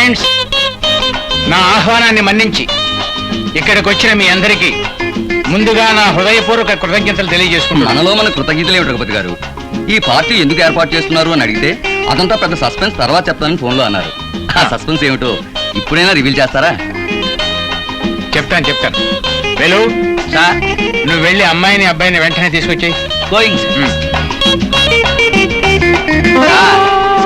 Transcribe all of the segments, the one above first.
Friends, నా ఆహ్వానాన్ని మన్నించి ఇక్కడికి వచ్చిన మీ అందరికీ ముందుగా నా హృదయపూర్వక కృతజ్ఞతలు తెలియజేసుకుంటున్నాను. మనలో మన కృతజ్ఞతలు ఏమిటి రఘుపతి గారు? ఈ పార్టీ ఎందుకు ఏర్పాటు చేస్తున్నారు అని అడిగితే అదంతా పెద్ద సస్పెన్స్, తర్వాత చెప్తానని ఫోన్లో అన్నారు. ఆ సస్పెన్స్ ఏమిటో ఇప్పుడైనా రివీల్ చేస్తారా? చెప్తాను. వెలు సార్, నువ్వు వెళ్ళి అమ్మాయిని అబ్బాయిని వెంటనే తీసుకొచ్చి గోయింగ్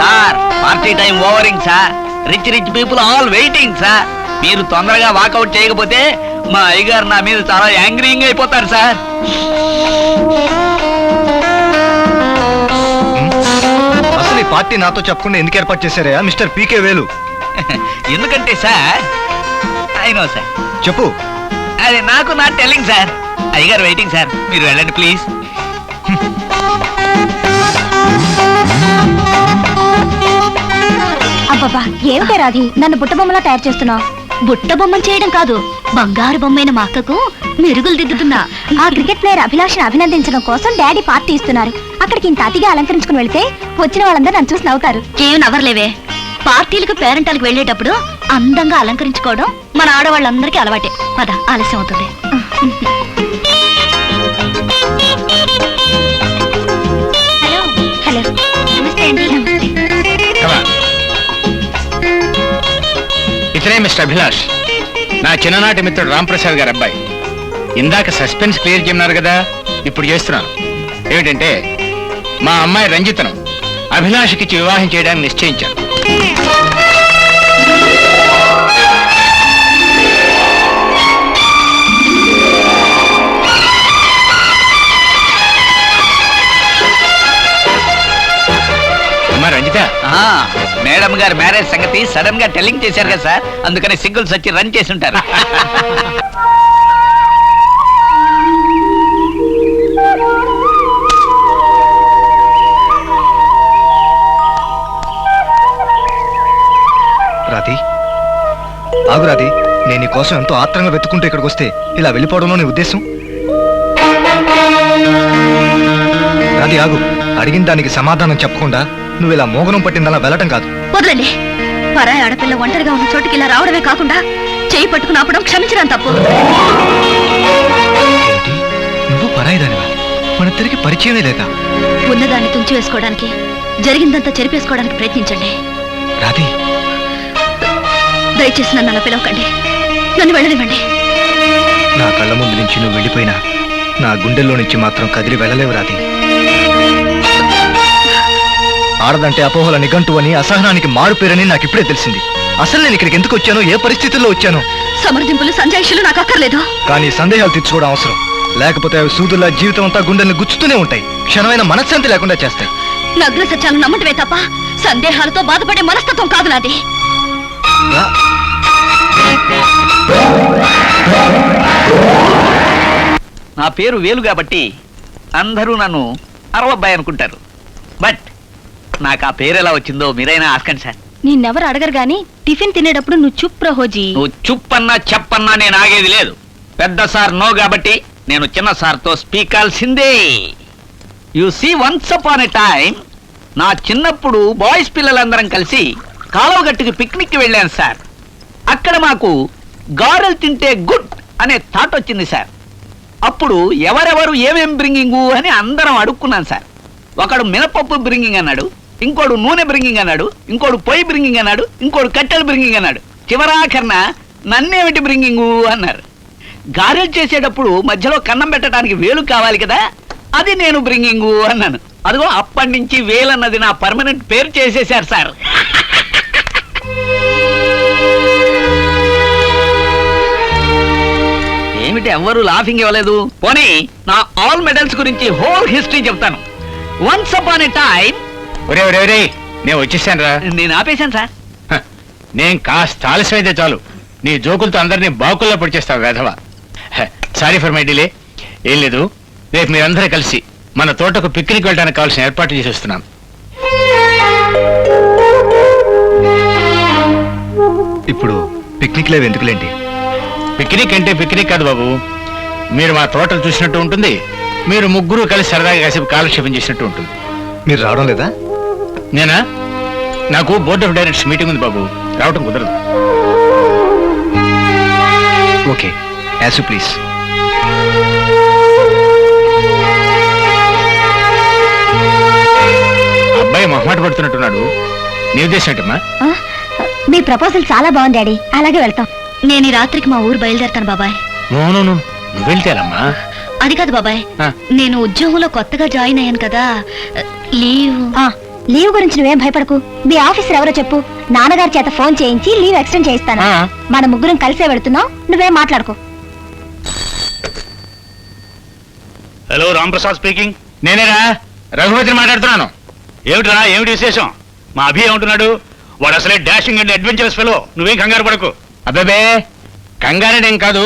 సార్. పార్టీ టైం ఓవరింగ్ sir. Rich people all waiting sir. మీరు తొందరగా వాకౌట్ చేయకపోతే మా అయ్యగారు నా మీద చాలా యాంగ్రీగా అయిపోతారు సార్. అసలు ఈ పార్టీ నాతో చెప్పకుండా ఎందుకు ఏర్పాటు చేశారా మిస్టర్ పీకే వేలు? ఎందుకంటే సార్, అయినో సార్, చెప్పు. అది నాకు నా టెల్లింగ్ సార్. అయ్యగారు వెయిటింగ్ సార్, మీరు వెళ్ళండి ప్లీజ్. అబ్బబ్బా, ఏమిటే రాధి నన్ను బుట్టబొమ్మలా తయారు చేస్తున్నావు? బుట్టబొమ్మను చేయడం కాదు, బంగారు బొమ్మైన మా అక్కకు మెరుగులు దిద్దుతున్నా. ఆ క్రికెట్ ప్లేయర్ అభిలాష్ని అభినందించడం కోసం డాడీ పార్టీ ఇస్తున్నారు. అక్కడికి ఇంత అతిగా అలంకరించుకుని వెళ్తే వచ్చిన వాళ్ళందరూ నన్ను చూసి నవ్వుతారు. ఏం నవ్వర్లేవే, పార్టీలకు పేరెంటాలకు వెళ్ళేటప్పుడు అందంగా అలంకరించుకోవడం మన ఆడవాళ్ళందరికీ అలవాటే. పద, ఆలస్యం అవుతుంది. హలో. నమస్తే అండి. ఇతనే మిస్టర్ అభిలాష్, నా చిన్ననాటి మిత్రుడు రాంప్రసాద్ గారి అబ్బాయి. ఇందాక సస్పెన్స్ క్లియర్ చేయన్నారు కదా, ఇప్పుడు చేస్తున్నాను. ఏమిటంటే మా అమ్మాయి రంజితను అభిలాష్కి వివాహం చేయడానికి నిశ్చయించాను. రంజిత, మేడం గారు మ్యారేజ్ సంగతి సడన్ గా టెల్లింగ్ చేశారు కదా సార్, అందుకని సింగిల్స్ వచ్చి రన్ చేసి ఉంటారు. రాధి, ఆగు రాధి. నేను నీ కోసం ఎంతో ఆత్రంగా వెతుకుంటూ ఇక్కడికి వస్తే ఇలా వెళ్ళిపోవడంలో నీ ఉద్దేశం? రాధి ఆగు. అడిగిన దానికి సమాధానం చెప్పకుండా నువ్వు ఇలా మోగనం పట్టిందలా వెళ్ళటం కాదు. వదలండి. పరాయి ఆడపిల్ల ఒంటరిగా ఉన్న చోటుకి ఇలా రావడమే కాకుండా చేయి పట్టుకుని ఆపడం క్షమించడం తప్పు. ఏంటి, నువ్వు పరాయిదానివా? మన తిరిగి పరిచయమే లేదా? ఉన్నదాన్ని తుంచి వేసుకోవడానికి, జరిగిందంతా చెరిపేసుకోవడానికి ప్రయత్నించండి. రాధి, దయచేసి నన్ను అలా పిలవకండి. నన్ను వెళ్ళనివ్వండి. నా కళ్ళ ముందు నుంచి నువ్వు వెళ్ళిపోయినా నా గుండెల్లో నుంచి మాత్రం కదిలి వెళ్ళలేవు రాధి. ఆడదంటే అపోహల నిఘంటు అని, అసహనానికి మారుపేరని నాకు ఇప్పుడే తెలిసింది. అసలు నేను ఇక్కడికి ఎందుకు వచ్చానో, ఏ పరిస్థితుల్లో వచ్చానో? సమర్థింపులు, సంజాయిషులు నాకు అక్కర్లేదు. కానీ సందేహాలు తెచ్చుకోవడం అవసరం. లేకపోతే అవి సూదుల్లా జీవితం అంతా గుండెల్ని గుచ్చుతూనే ఉంటాయి, క్షణమైన మనశ్శాంతి లేకుండా చేస్తాయి. నగ్న సత్యాలు నమ్మటమే తప్ప సందేహాలతో బాధపడే మనస్తత్వం కాదు నాది. నా పేరు వేలు కాబట్టి అందరూ నన్ను అరవబ్బాయి అనుకుంటారు. బట్ నాకు ఆ పేరు ఎలా వచ్చిందో మీరైనా ఆస్కండి సార్. నిన్నెవరు అడగరు గాని టిఫిన్ తినేటప్పుడు నువ్వు చుప్ రహోజీ. నువ్వు చుప్పన్నా చెప్పన్నా నేను ఆగేది లేదు. పెద్ద సార్ నో కాబట్టి నేను చిన్న సార్తో స్పీకాల్సిందే. You see, once upon a time నా చిన్నప్పుడు బాయ్స్ పిల్లలందరం కలిసి కాలువగట్టుకి పిక్నిక్ వెళ్ళాను సార్. అక్కడ మాకు గారెలు తింటే గుడ్ అనే థాట్ వచ్చింది సార్. అప్పుడు ఎవరెవరు ఏమేం బ్రింగింగు అని అందరం అడుక్కున్నాను సార్. ఒకడు మినపప్పు బ్రింగింగ్ అన్నాడు, ఇంకోడు నూనె బ్రింగింగ్ అన్నాడు, ఇంకోడు పొయ్యి బ్రింగింగ్ అన్నాడు, ఇంకోడు కట్టెలు బ్రింగింగ్ అన్నాడు. చివరాఖరణ నన్నేమిటి బ్రింగింగు అన్నారు. గారెలు చేసేటప్పుడు మధ్యలో కన్నం పెట్టడానికి వేలు కావాలి కదా, అది నేను బ్రింగింగు అన్నాను. అదిగో అప్పటి నుంచి వేలన్నది నా పర్మనెంట్ పేరు చేసేశారు సార్. ఏమిటి ఎవ్వరూ లాఫింగ్ ఇవ్వలేదు? పోనీ నా ఆల్ మెడల్స్ గురించి హోల్ హిస్టరీ చెప్తాను. Once upon a time. నేను వచ్చేసాను రా. నేను ఆపేశాను సార్. నేను కాస్త ఆలస్యమైతే చాలు, నీ జోకులతో అందరినీ బాకుల్లో పడిచేస్తావు వేధవా. Sorry for my delay. ఏం లేదు, రేపు మీరందరూ కలిసి మన తోటకు పిక్నిక్ వెళ్ళడానికి కావాల్సిన ఏర్పాట్లు చేసి వస్తున్నాను. ఇప్పుడు పిక్నిక్ లేవు ఎందుకులేండి? పిక్నిక్ అంటే పిక్నిక్ కాదు బాబు, మీరు మా తోటలు చూసినట్టు ఉంటుంది, మీరు ముగ్గురు కలిసి సరదాగా కాసేపు కాలక్షేపం చేసినట్టు ఉంటుంది. మీరు రావడం లేదా? నేనా? నాకు బోర్డ్ ఆఫ్ డైరెక్టర్స్ మీటింగ్ ఉంది బాబు, రావటం కుదరదు. Okay, as you please. అబ్బాయి మొహమాట పడుతున్నట్టున్నాడు, నీ ఉద్దేశం ఏంటమ్మా? ఆ, మీ ప్రపోజల్ చాలా బాగుంది డాడీ, అలాగే వెళ్తాం. నేను ఈ రాత్రికి మా ఊరు బయలుదేరతాను బాబాయ్. నువ్వు వెళ్తేరమ్మా? అది కాదు బాబాయ్, ఆ. నేను ఉద్యోగంలో కొత్తగా జాయిన్ అయ్యాను కదా, లీవ్ లీవ్ గురించి నువ్వేం భయపడకు. మీ ఆఫీసర్ ఎవరో చెప్పు, నాన్నగారి చేత ఫోన్ చేయించి లీవ్ ఎక్స్టెండ్ చేయిస్తాను. ఆ. మన ముగ్గురం కలిసే వెళుతున్నాం, నువ్వేం మాట్లాడుకో. Hello Ramprasad speaking. నేనేరా రఘుపతిని మాట్లాడుతున్నాను. ఏమిట్రా, ఏమిటి విశేషం? మా అభి ఏమంటున్నాడు? వాడు అసలే డాషింగ్ అండ్ అడ్వెంచరస్ ఫెలో. నువ్వేం కంగారు పడకు. అబ్బాబే కంగారేం కాదు,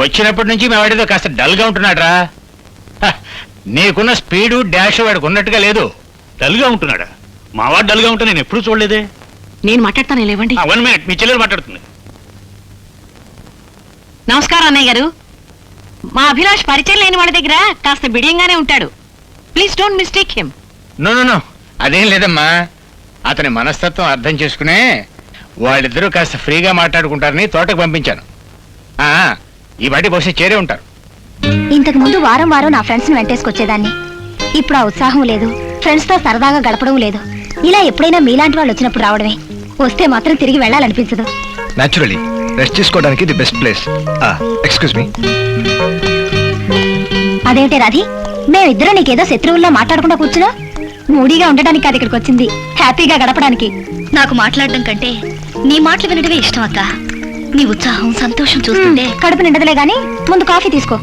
వచ్చినప్పటి నుంచి మేవాడితో కాస్త డల్గా ఉంటున్నాడ్రా. హ, నీకున్న స్పీడు డాష్ వాడికి ఉన్నట్టుగా లేదు. డల్గా ఉంటున్నాడా? మావాడు డల్గా ఉంటే నేను ఎప్పుడు చూడలేదే. నేను మాట్లాడతాను లేవండి. 1 minute, మీ చెల్లెలు మాట్లాడుతుంది. నమస్కారం అన్నయ్య గారు. మా అభిలాష్ పరిచయం లేని వాళ్ళ దగ్గర కాస్త బిడియంగానే ఉంటాడు. Please don't mistake him. No అదేం లేదమ్మా, అతని మనస్తత్వం అర్థం చేసుకునే వాళ్ళిద్దరూ కాస్త ఫ్రీగా మాట్లాడుకుంటారని తోటకు పంపించాను. ఆ, ఈ బట్టి బహుశా చేరే ఉంటారు. ఇంతకు ముందు వారం వారం నా ఫ్రెండ్స్ ని వెంటేసుకొచ్చేదాన్ని. ఇప్పుడు ఆ ఉత్సాహం లేదు, ఫ్రెండ్స్ తో సరదాగా గడపడం లేదు. ఇలా ఎప్పుడైనా మీలాంటి వాళ్ళు వచ్చినప్పుడు రావడమే, వస్తే మాత్రం తిరిగి వెళ్ళాలనిపించదు. న్యాచురలీ రెస్ట్ తీసుకోవడానికి the best place. Excuse me. అదేంటే రాధి, మేమిద్దరం నీకేదో శత్రువుల్లో మాట్లాడకుండా కూర్చున్నా? మూడీగా ఉండడానికి కాదు ఇక్కడికి వచ్చింది, హ్యాపీగా గడపడానికి. నాకు మాట్లాడడం కంటే నీ మాటలు వినడమే ఇష్టం అక్క. నీ ఉత్సాహం సంతోషం చూస్తుంటే కడుపు నిండదులే గాని ముందు కాఫీ తీసుకో.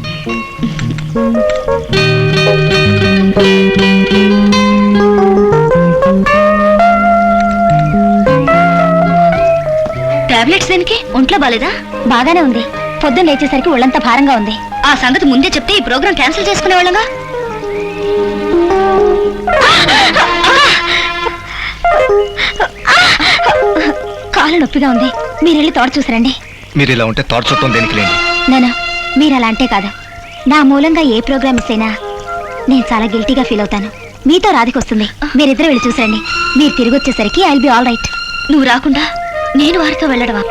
టాబ్లెట్స్ దేనికి? ఒంట్లో బాలేదా? బాగానే ఉంది, పొద్దున్న లేచేసరికి ఒళ్ళంతా భారంగా ఉంది. ఆ సంగతి ముందే చెప్తే ఈ ప్రోగ్రాం క్యాన్సిల్ చేసుకునేవాళ్ళంగా. కాలు నొప్పిగా ఉంది, మీరెళ్ళి తోట చూసిరండి. మీరు ఇలా ఉంటే థాట్ చుట్టం దేనికి లేండి. నానా, మీరు అలా అంటే కాదు. నా మూలంగా ఏ ప్రోగ్రామ్ మిస్ అయినా నేను చాలా గిల్టీగా ఫీల్ అవుతాను. మీతో రాధికి వస్తుంది, మీరిద్దరు వెళ్ళి చూసిరండి. మీరు తిరిగి వచ్చేసరికి ఐల్ బి ఆల్ రైట్. నువ్వు రాకుండా నేను వారితో వెళ్ళడవా?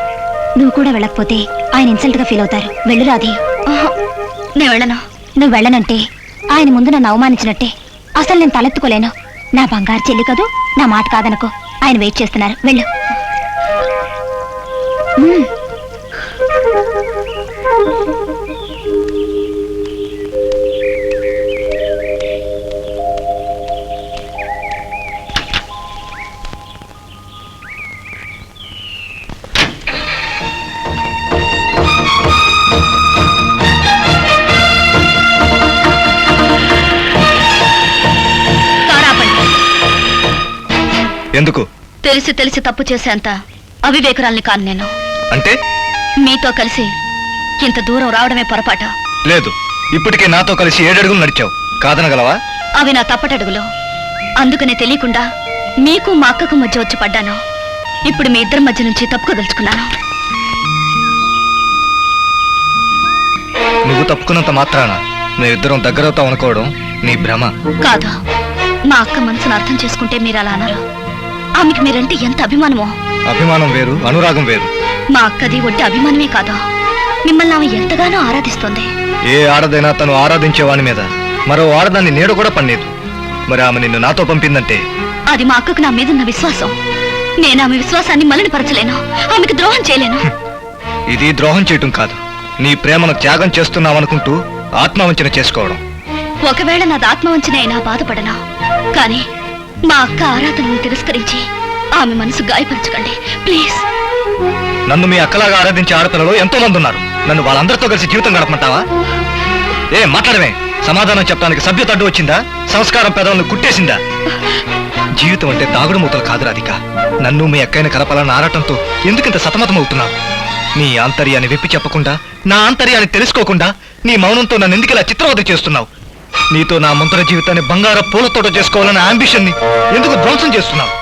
నువ్వు కూడా వెళ్ళకపోతే ఆయన ఇన్సల్ట్ గా ఫీల్ అవుతారు. వెళ్ళు రాధి. నేను వెళ్ళను. నువ్వు వెళ్ళనంటే ఆయన ముందు నన్ను అవమానించినట్టే. అసలు నేను తలెత్తుకోలేను. నా బంగారు చెల్లి కదూ, నా మాట కాదనుకో. ఆయన వెయిట్ చేస్తున్నారు, వెళ్ళు. ఎందుకు? తెలిసి తెలిసి తప్పు చేసేంత అవివేకురాల్ని కాను నేను. అంటే మీతో కలిసి ఇంత దూరం రావడమే పొరపాటు. లేదు, ఇప్పటికే నాతో కలిసి 7 అడుగులు నడిచావు, కాదనగలవా? అవి నా తప్పటడుగులు. అందుకనే తెలియకుండా మీకు మా అక్కకు మధ్య వచ్చి పడ్డాను. ఇప్పుడు మీ ఇద్దరి మధ్య నుంచి తప్పుకోదలుచుకున్నాను. నువ్వు తప్పుకున్నంత మాత్రాన మేమిద్దరం దగ్గరవుతాం అనుకోవడం నీ భ్రమ. కాదు, మా అక్క మనసును అర్థం చేసుకుంటే మీరు అలా అన్నారు. ఆమెకి మీరంటే ఎంత అభిమానమో. అభిమానం వేరు, అనురాగం వేరు. మా అక్కది ఒట్టి అభిమానమే కాదు, మిమ్మల్ని ఆమె ఎంతగానో ఆరాధిస్తోంది. ఏ ఆడదైనా తను ఆరాధించేవాని మీద మరో ఆడదాన్ని నీడ కూడా పన్నేదు. మరి ఆమె నిన్ను నాతో పంపిందంటే అది మా అక్కకు నా మీదున్న విశ్వాసం. నేను ఆమె విశ్వాసాన్ని మలినపరచలేను, ఆమెకు ద్రోహం చేయలేను. ఇది ద్రోహం చేయటం కాదు, నీ ప్రేమను త్యాగం చేస్తున్నావనుకుంటూ ఆత్మవంచన చేసుకోవడం. ఒకవేళ నాది ఆత్మవంచన అయినా బాధపడను, కానీ మా అక్క ఆరాధనను తిరస్కరించి ఆమె మనసు గాయపరచకండి ప్లీజ్. నన్ను మీ అక్కలాగా ఆరాధించే ఆడపిల్లలు ఎంతో మంది ఉన్నారు. నన్ను వాళ్ళందరితో కలిసి జీవితం గడపమంటావా? ఏ మాట్లాడమే, సమాధానం చెప్పడానికి సభ్యత అడ్డు వచ్చిందా? సంస్కారం పెదవులను కుట్టేసిందా? జీవితం అంటే దాగుడు మూతలు కాదు రాధిక. నన్ను మీ అక్కైన కలపాలన్న ఆరాటంతో ఎందుకింత సతమతం అవుతున్నావు? నీ ఆంతర్యాన్ని విప్పి చెప్పకుండా, నా ఆంతర్యాన్ని తెలుసుకోకుండా నీ మౌనంతో నన్ను ఎందుకు ఇలా చిత్రవద చేస్తున్నావు? నీతో నా ముంతర జీవితాన్ని బంగార పూలతోట చేసుకోవాలన్న అంబిషన్ని ఎందుకు ధ్వంసం చేస్తున్నావు?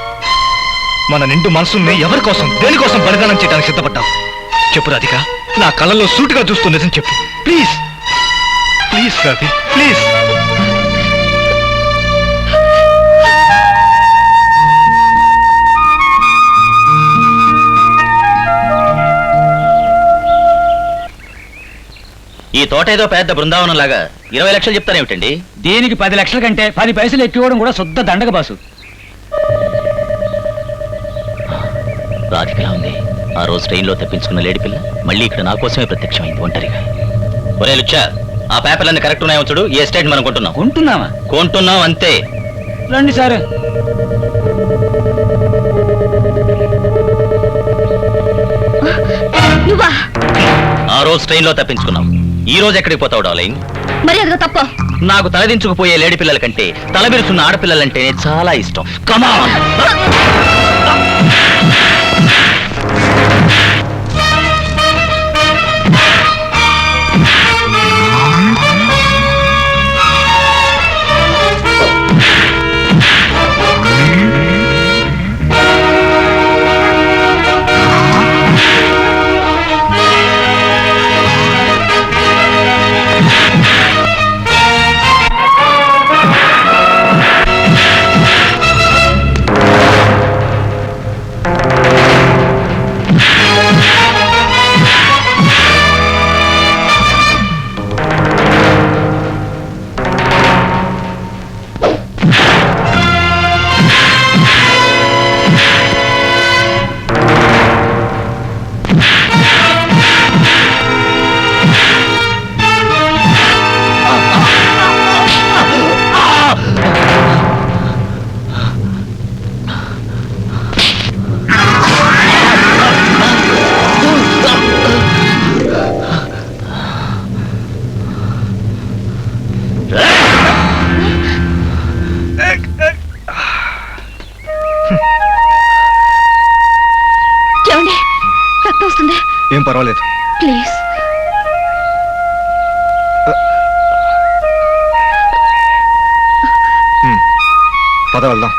మన నిండు మనసుల్ని ఎవరి కోసం, దేనికోసం బలిదానం చేయడానికి సిద్ధపడ్డావు? చెప్పు రాధిక, నా కళ్ళల్లో సూటిగా చూస్తూ నిజం చెప్పు ప్లీజ్. Please Radhi, please. ఈ తోట ఏదో పెద్ద బృందావనం లాగా 20 లక్షలు చెప్తారేమిటండి? దీనికి 10 లక్షల కంటే 10 పైసలు ఎక్కువ కూడా శుద్ధ దండగ బాసు. రాధికలా ఉంది. ఆ రోజు ట్రైన్లో తెప్పించుకున్న లేడీ పిల్ల మళ్ళీ ఇక్కడ నా కోసమే ప్రత్యక్షమైంది ఒంటరిగా. ఒరే లుచ్చా, ఆ పేపర్లన్నీ కరెక్ట్ ఉన్నాయో చూడు. ఏ స్టేట్ మనం కొంటున్నాం? ఉంటున్నావా? కొంటున్నాం అంతే. రండి సార్. నువ్వా? ఆ రోజు ట్రైన్లో తప్పించుకున్నాం. ఈ రోజు ఎక్కడికి పోతావు డార్లింగ్? మరి అదిగో తప్ప. నాకు తలదించుకుపోయే లేడీ పిల్లల కంటే తలబిరుచున్న ఆడపిల్లలంటేనే చాలా ఇష్టం. కమాన్. ఏమండి, రక్తం వస్తుంది. ఏం పర్వాలేదు. ప్లీజ్. పద వెళ్దాం.